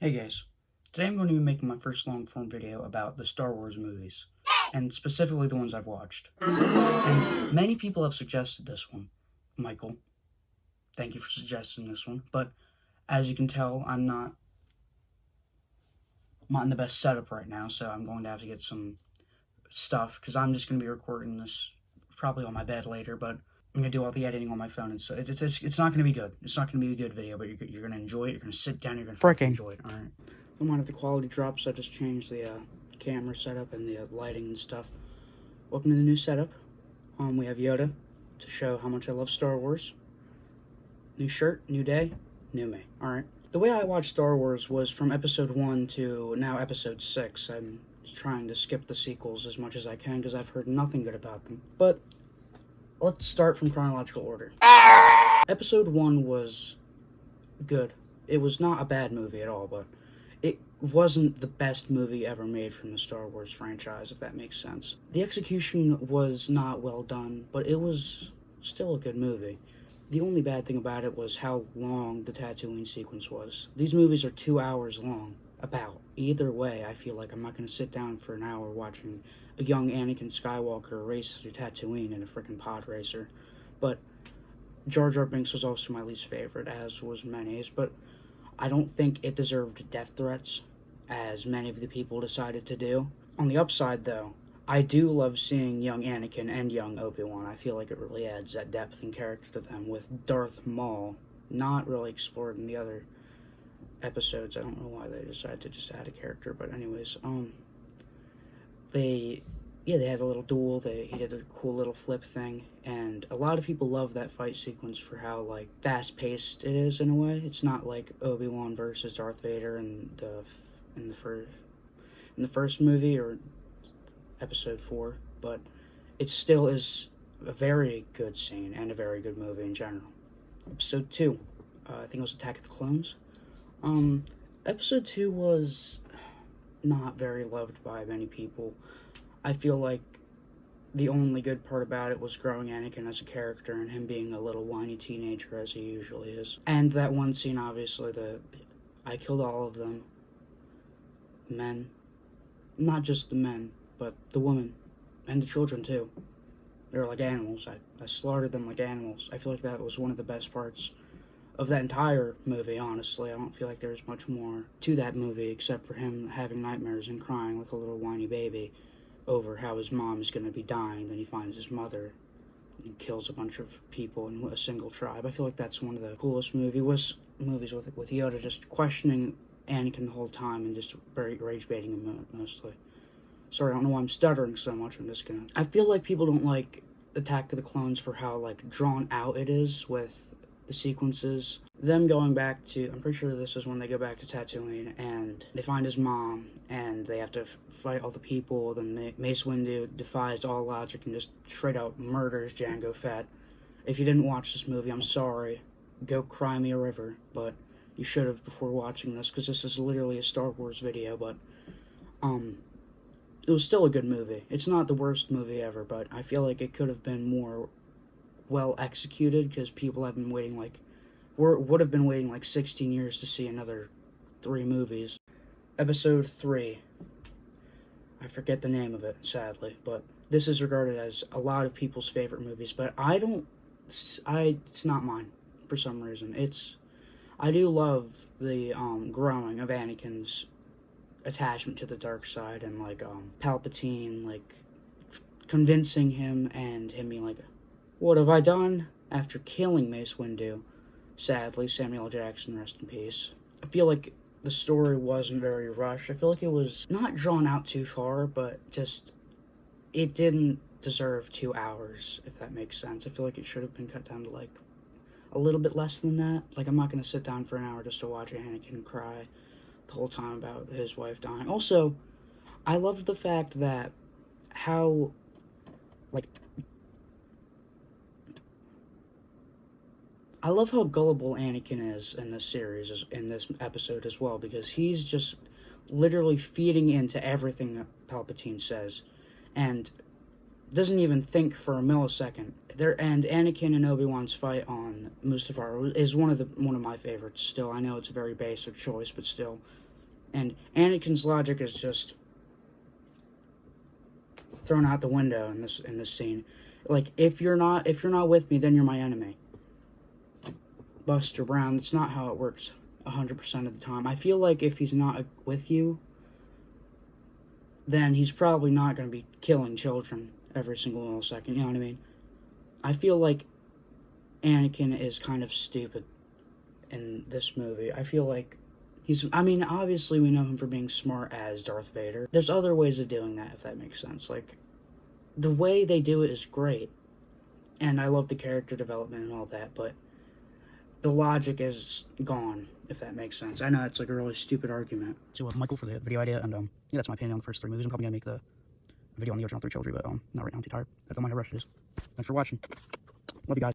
Hey guys, today I'm going to be making my first long-form video about the Star Wars movies, and specifically the ones I've watched. And many people have suggested this one. Michael, thank you for suggesting this one, but as you can tell, I'm not in the best setup right now, so I'm going to have to get some stuff, because I'm just going to be recording this probably on my bed later, but I'm going to do all the editing on my phone, and so it's not going to be good. It's not going to be a good video, but you're going to enjoy it, you're going to sit down, you're going to freaking enjoy it, alright? I don't mind if the quality drops, I just changed the camera setup and the lighting and stuff. Welcome to the new setup. We have Yoda to show how much I love Star Wars. New shirt, new day, new me, alright? The way I watched Star Wars was from episode 1 to now episode 6. I'm trying to skip the sequels as much as I can because I've heard nothing good about them. But let's start from chronological order. Episode 1 was good. It was not a bad movie at all, but it wasn't the best movie ever made from the Star Wars franchise, if that makes sense. The execution was not well done, but it was still a good movie. The only bad thing about it was how long the Tatooine sequence was. These movies are 2 hours long, about. Either way, I feel like I'm not going to sit down for an hour watching a young Anakin Skywalker race through Tatooine in a freaking pod racer. But Jar Jar Binks was also my least favorite, as was Mayonnaise, but I don't think it deserved death threats, as many of the people decided to do. On the upside, though, I do love seeing young Anakin and young Obi-Wan. I feel like it really adds that depth and character to them, with Darth Maul not really explored in the other episodes. I don't know why they decided to just add a character, but anyways, they had a little duel. He did a cool little flip thing, and a lot of people love that fight sequence for how, like, fast-paced it is in a way. It's not like Obi-Wan versus Darth Vader in the first movie or episode 4, but it still is a very good scene and a very good movie in general. Episode 2, I think it was Attack of the Clones. Episode 2 was not very loved by many people. I feel like the only good part about it was growing Anakin as a character and him being a little whiny teenager as he usually is. And that one scene, obviously, I killed all of them. Men. Not just the men, but the women. And the children, too. They're like animals. I slaughtered them like animals. I feel like that was one of the best parts of that entire movie, honestly. I don't feel like there's much more to that movie except for him having nightmares and crying like a little whiny baby over how his mom is going to be dying. Then he finds his mother and kills a bunch of people in a single tribe. I feel like that's one of the coolest movies with Yoda just questioning Anakin the whole time and just very rage-baiting him mostly. Sorry, I don't know why I'm stuttering so much. I feel like people don't like Attack of the Clones for how, like, drawn out it is with the sequences. Them going back to, I'm pretty sure this is when they go back to Tatooine, and they find his mom, and they have to fight all the people. Then Mace Windu defies all logic and just straight out murders Jango Fett. If you didn't watch this movie, I'm sorry. Go cry me a river, but you should have before watching this, because this is literally a Star Wars video, but, it was still a good movie. It's not the worst movie ever, but I feel like it could have been more well executed, because people have been waiting would have been waiting like 16 years to see another 3 movies. Episode 3. I forget the name of it, sadly, but this is regarded as a lot of people's favorite movies, but it's not mine, for some reason. I do love the, growing of Anakin's attachment to the dark side, and, like, Palpatine, like, convincing him, and him being like, what have I done? After killing Mace Windu. Sadly, Samuel L. Jackson, rest in peace. I feel like the story wasn't very rushed. I feel like it was not drawn out too far, but just, it didn't deserve 2 hours, if that makes sense. I feel like it should have been cut down to, like, a little bit less than that. Like, I'm not going to sit down for an hour just to watch Anakin cry the whole time about his wife dying. Also, I loved the fact that how, like, I love how gullible Anakin is in this series, in this episode as well, because he's just literally feeding into everything that Palpatine says, and doesn't even think for a millisecond. And Anakin and Obi-Wan's fight on Mustafar is one of my favorites still. I know it's a very basic choice, but still, And Anakin's logic is just thrown out the window in this scene. Like, if you're not with me, then you're my enemy. Buster Brown, that's not how it works 100% of the time. I feel like if he's not with you, then he's probably not going to be killing children every single millisecond, you know what I mean? I feel like Anakin is kind of stupid in this movie. I feel like obviously we know him for being smart as Darth Vader. There's other ways of doing that, if that makes sense. Like, the way they do it is great, and I love the character development and all that, but the logic is gone, if that makes sense. I know it's like a really stupid argument. So Michael for the video idea, and yeah, that's my opinion on the first 3 movies. I'm probably gonna make the video on the original 3 trilogy, but not right now, I'm too tired. That's all my rush is. Thanks for watching. Love you guys.